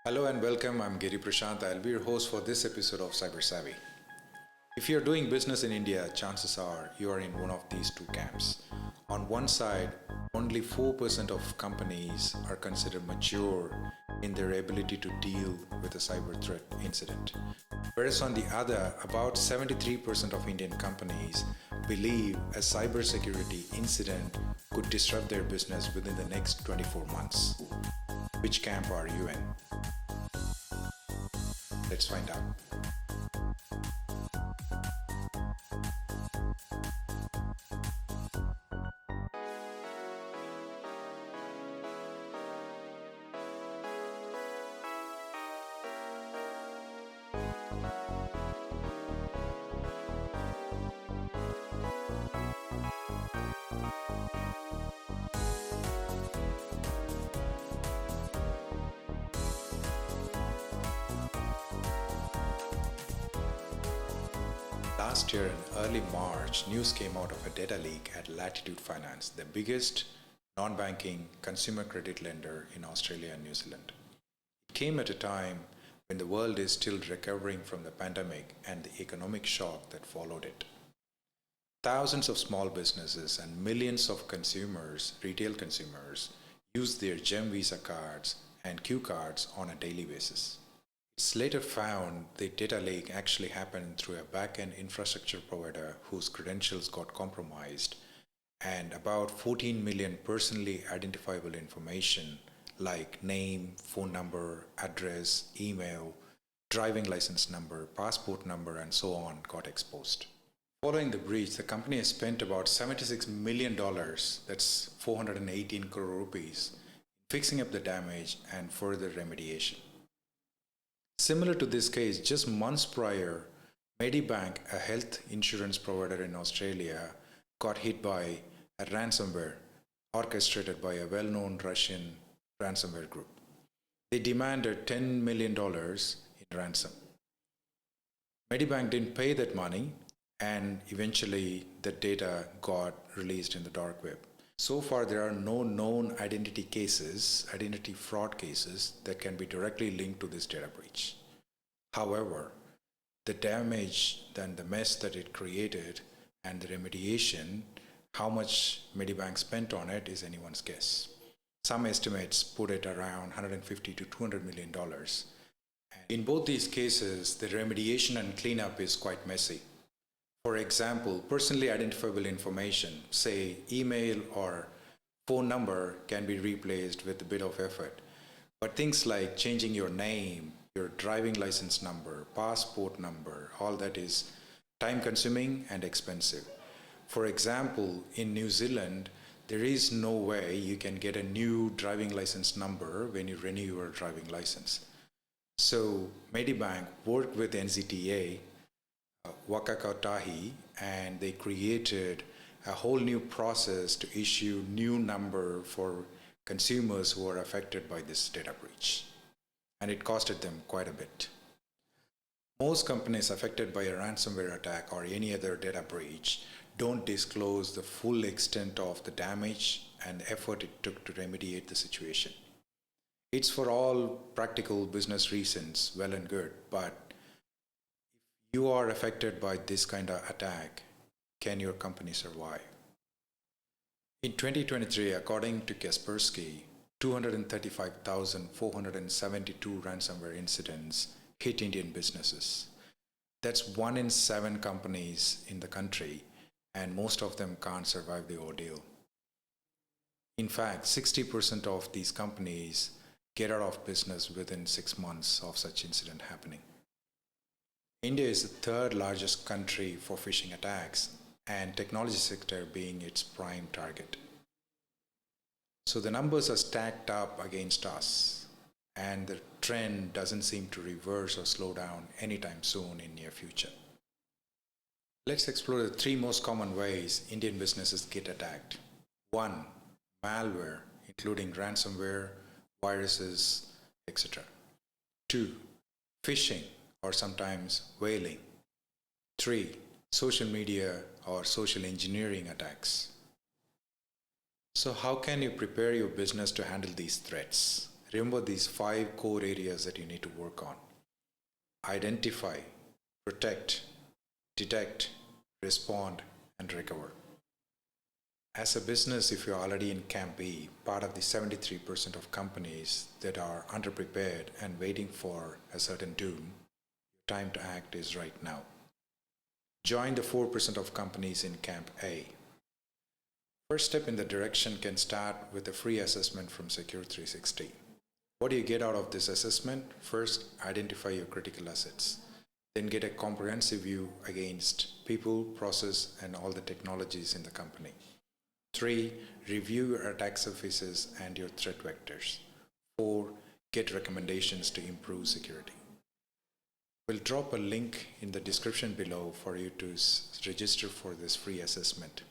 Hello and welcome. I'm Giri Prashanth. I'll be your host for this episode of Cyber Savvy. If you're doing business in India, chances are you are in one of these two camps. On one side, only 4% of companies are considered mature in their ability to deal with a cyber threat incident. Whereas on the other, about 73% of Indian companies believe a cybersecurity incident could disrupt their business within the next 24 months. Which camp are you in? Let's find out. Last year in early March, news came out of a data leak at Latitude Finance, the biggest non banking consumer credit lender in Australia and New Zealand. It came at a time when the world is still recovering from the pandemic and the economic shock that followed it. Thousands of small businesses and millions of consumers, retail consumers, use their GEM Visa cards and Q cards on a daily basis. It's later found the data leak actually happened through a back-end infrastructure provider whose credentials got compromised, and about 14 million personally identifiable information like name, phone number, address, email, driving license number, passport number, and so on got exposed. Following the breach, the company has spent about $76 million, that's 418 crore rupees, fixing up the damage and further remediation. Similar to this case, just months prior, Medibank, a health insurance provider in Australia, got hit by a ransomware orchestrated by a well-known Russian ransomware group. They demanded $10 million in ransom. Medibank didn't pay that money, and eventually the data got released in the dark web. So far, there are no known identity fraud cases that can be directly linked to this data breach. However, the damage and the mess that it created and the remediation, how much Medibank spent on it is anyone's guess. Some estimates put it around 150 to $200 million. In both these cases, the remediation and cleanup is quite messy. For example, personally identifiable information, say email or phone number, can be replaced with a bit of effort. But things like changing your name, your driving license number, passport number, all that is time consuming and expensive. For example, in New Zealand, there is no way you can get a new driving license number when you renew your driving license. So Medibank worked with NZTA Wakakatahi, and they created a whole new process to issue new number for consumers who are affected by this data breach. And it costed them quite a bit. Most companies affected by a ransomware attack or any other data breach don't disclose the full extent of the damage and effort it took to remediate the situation. It's for all practical business reasons well and good, but you are affected by this kind of attack, can your company survive? In 2023, according to Kaspersky, 235,472 ransomware incidents hit Indian businesses. That's 1 in 7 companies in the country, and most of them can't survive the ordeal. In fact, 60% of these companies get out of business within 6 months of such incident happening. India is the third largest country for phishing attacks, and technology sector being its prime target. So the numbers are stacked up against us, and the trend doesn't seem to reverse or slow down anytime soon in near future. Let's explore the 3 most common ways Indian businesses get attacked. 1. Malware, including ransomware, viruses, etc. 2. Phishing, or sometimes whaling. 3. Social media or social engineering attacks. So how can you prepare your business to handle these threats? Remember these 5 core areas that you need to work on: identify, protect, detect, respond, and recover. As a business, if you're already in Camp B, part of the 73% of companies that are underprepared and waiting for a certain doom, your time to act is right now. Join the 4% of companies in Camp A. First step in the direction can start with a free assessment from Secure 360. What do you get out of this assessment? First, identify your critical assets. Then get a comprehensive view against people, process, and all the technologies in the company. 3. Review your attack surfaces and your threat vectors. 4. Get recommendations to improve security. We'll drop a link in the description below for you to register for this free assessment.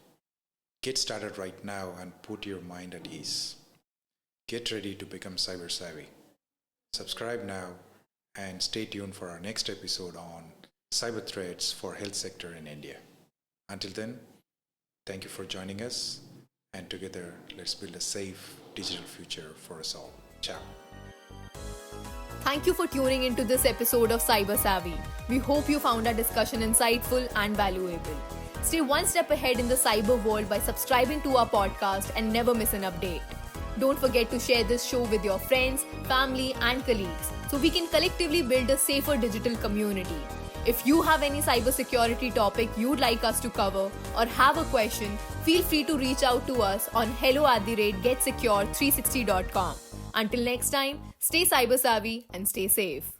Get started right now and put your mind at ease. Get ready to become cyber savvy. Subscribe now and stay tuned for our next episode on cyber threats for health sector in India. Until then, thank you for joining us, and together let's build a safe digital future for us all. Ciao. Thank you for tuning into this episode of Cyber Savvy. We hope you found our discussion insightful and valuable. Stay one step ahead in the cyber world by subscribing to our podcast and never miss an update. Don't forget to share this show with your friends, family, and colleagues so we can collectively build a safer digital community. If you have any cybersecurity topic you'd like us to cover or have a question, feel free to reach out to us on hello@getsecure360.com. Until next time, stay cyber savvy and stay safe.